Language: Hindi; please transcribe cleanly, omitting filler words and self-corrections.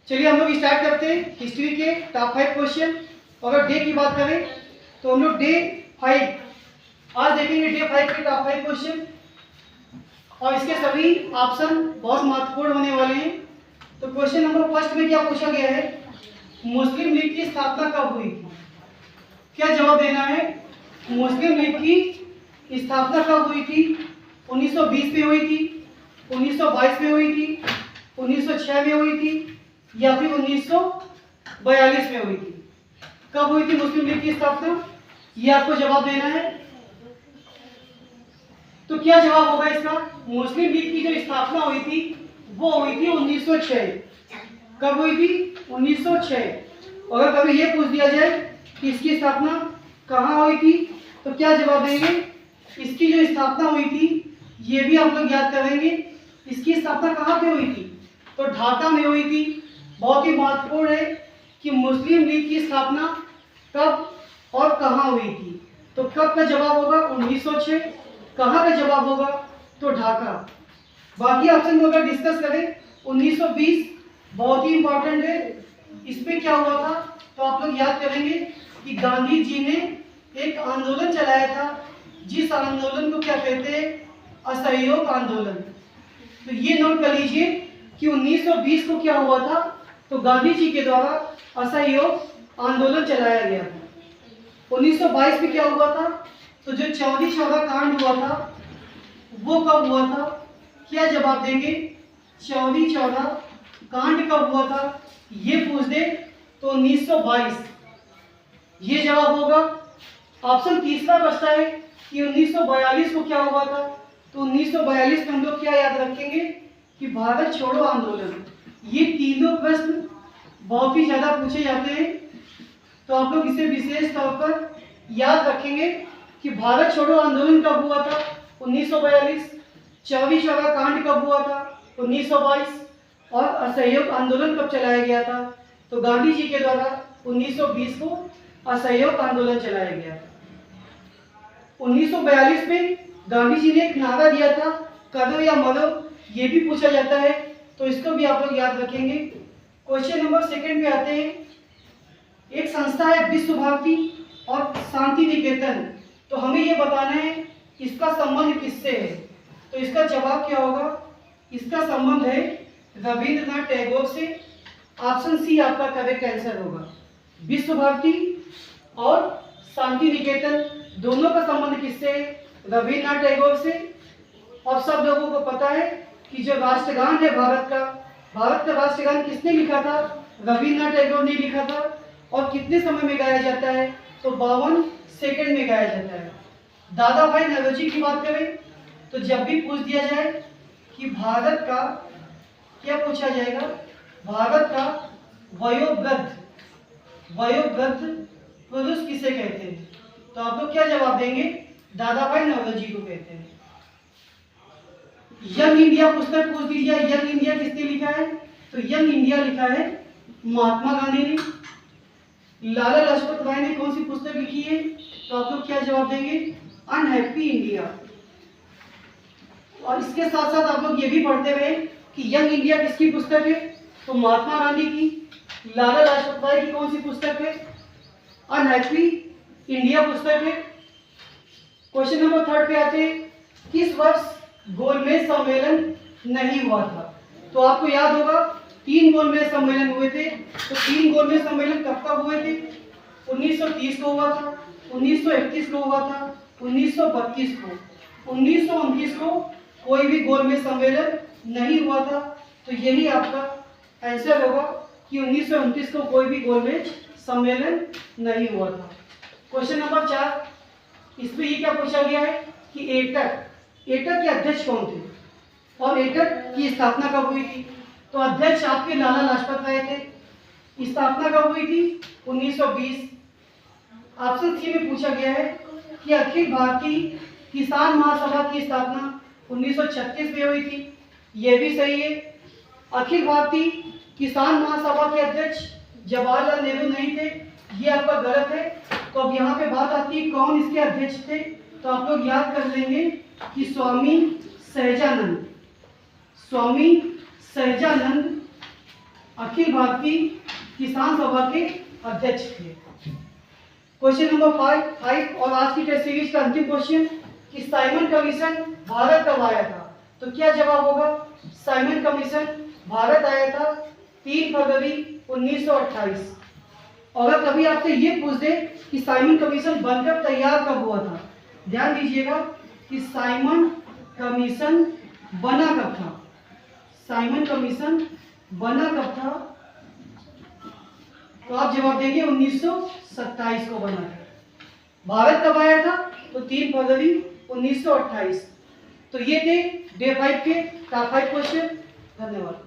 चलिए हम लोग स्टार्ट करते हैं हिस्ट्री के टॉप 5 क्वेश्चन। अगर डे की बात करें तो हम लोग डे 5 आज देखेंगे, डे 5 के टॉप 5 क्वेश्चन, और इसके सभी ऑप्शन बहुत महत्वपूर्ण होने वाले हैं। तो क्वेश्चन नंबर फर्स्ट में क्या पूछा गया है, मुस्लिम लीग की स्थापना कब हुई थी? क्या जवाब देना है, मुस्लिम लीग की स्थापना कब हुई थी? 1920 में हुई थी, 1922 में हुई थी, 1906 में हुई थी, या फिर 1942 में हुई थी? कब हुई थी मुस्लिम लीग की स्थापना, ये आपको जवाब देना है। तो क्या जवाब होगा इसका? मुस्लिम लीग की जो स्थापना हुई थी वो हुई थी 1906। कब हुई थी? 1906। अगर कभी ये पूछ दिया जाए कि इसकी स्थापना कहाँ हुई थी तो क्या जवाब देंगे? इसकी जो स्थापना हुई थी ये भी आप लोग याद करेंगे। इसकी स्थापना कहाँ पे हुई थी? तो ढाका में हुई थी। बहुत ही महत्वपूर्ण है कि मुस्लिम लीग की स्थापना कब और कहाँ हुई थी। तो कब का जवाब होगा 1906, कहाँ का जवाब होगा तो ढाका। बाकी ऑप्शन को अगर डिस्कस करें 1920 बहुत ही इंपॉर्टेंट है। इसमें क्या हुआ था तो आप लोग याद करेंगे कि गांधी जी ने एक आंदोलन चलाया था, जिस आंदोलन को क्या कहते हैं, असहयोग आंदोलन। तो ये नोट कर लीजिए कि 1920 को क्या हुआ था तो गांधी जी के द्वारा असहयोग आंदोलन चलाया गया था। 1922 में क्या हुआ था तो जो चौरी चौरा कांड हुआ था वो कब हुआ था? क्या जवाब देंगे? चौरी चौरा कांड कब हुआ था ये पूछ दे तो 1922 ये जवाब होगा। ऑप्शन तीसरा बचता है कि 1942 को क्या हुआ था। तो 1942 में हम लोग क्या याद रखेंगे कि भारत छोड़ो आंदोलन। ये तीनों प्रश्न बहुत ही ज्यादा पूछे जाते हैं, तो आप लोग इसे विशेष तौर पर याद रखेंगे कि भारत छोड़ो आंदोलन कब हुआ था 1942, चौरी चौरा कांड कब हुआ था 1922, और असहयोग आंदोलन कब चलाया गया था तो गांधी जी के द्वारा 1920 को असहयोग आंदोलन चलाया गया था। 1942 में गांधी जी ने एक नारा दिया था, करो या मरो, ये भी पूछा जाता है, तो इसको भी आप लोग याद रखेंगे। क्वेश्चन नंबर सेकंड पे आते हैं। एक संस्था है विश्व भारती और शांति निकेतन, तो हमें ये बताना है इसका संबंध किससे है। तो इसका जवाब क्या होगा? इसका संबंध है रविंद्रनाथ टैगोर से। ऑप्शन सी आपका करेक्ट आंसर होगा। विश्व भारती और शांति निकेतन दोनों का संबंध किससे है? रविंद्रनाथ टैगोर से। और सब लोगों को पता है कि जो राष्ट्रगान है भारत का राष्ट्रगान किसने लिखा था? रविंद्रनाथ टैगोर ने लिखा था। और कितने समय में गाया जाता है? तो 52 सेकंड में गाया जाता है। दादा भाई नौरोजी की बात करें तो जब भी पूछ दिया जाए कि भारत का, क्या पूछा जाएगा, भारत का वयोवृद्ध पुरुष किसे कहते हैं? तो आप लोग क्या जवाब देंगे? दादा भाई नौरोजी को कहते हैं। यंग इंडिया पुस्तक पूछ दी जाए, यंग इंडिया किसने लिखा है? तो यंग इंडिया लिखा है महात्मा गांधी ने। लाला लाजपत राय ने कौन सी पुस्तक लिखी है? तो आप लोग क्या जवाब देंगे? Unhappy India. और इसके साथ साथ आप लोग ये भी पढ़ते रहे कि यंग इंडिया किसकी पुस्तक है? तो महात्मा गांधी की। लाला लाजपत राय की कौन सी पुस्तक है? अनहैप्पी इंडिया पुस्तक है। क्वेश्चन नंबर थर्ड पे आते हैं। किस वर्ष गोलमेज सम्मेलन नहीं हुआ था? तो आपको याद होगा 3 गोलमेज सम्मेलन हुए थे। तो 3 गोलमेज सम्मेलन कब कब हुए थे? 1930 को हुआ था, 1931 को हुआ था, 1932 को। 1929 को कोई भी गोलमेज सम्मेलन नहीं हुआ था। तो यही आपका आंसर होगा कि 1929 को कोई भी गोलमेज सम्मेलन नहीं हुआ था। क्वेश्चन नंबर 4, इसमें ये क्या पूछा गया है कि एटक के अध्यक्ष कौन थे और एटक की स्थापना कब हुई थी? तो अध्यक्ष आपके लाला लाजपत राय थे। स्थापना कब हुई थी? 1920। ऑप्शन सी में पूछा गया है कि अखिल भारतीय किसान महासभा की स्थापना 1936 में हुई थी। यह भी सही है। अखिल भारतीय किसान महासभा के अध्यक्ष जवाहरलाल नेहरू नहीं थे, ये आपका गलत है। तो अब यहाँ पे बात आती है कौन इसके अध्यक्ष थे। तो आप लोग याद कर लेंगे कि स्वामी सहजानंद अखिल भारतीय किसान सभा के अध्यक्ष थे। क्वेश्चन नंबर 5 और आज की टेस्ट सीरीज का अंतिम क्वेश्चन कि साइमन कमीशन भारत कब आया था? तो क्या जवाब होगा? साइमन कमीशन भारत आया था 3 फरवरी 1928। अगर कभी आपसे ये पूछ दे कि साइमन कमीशन बनकर तैयार कब हुआ था, ध्यान दीजिएगा कि साइमन कमीशन बना कब था। साइमन कमीशन बना कब था? तो आप जवाब देंगे 1927 को बना है। भारत कब आया था? तो 3 फरवरी 1928। तो ये थे डे 5 के टॉप 5 क्वेश्चन। धन्यवाद।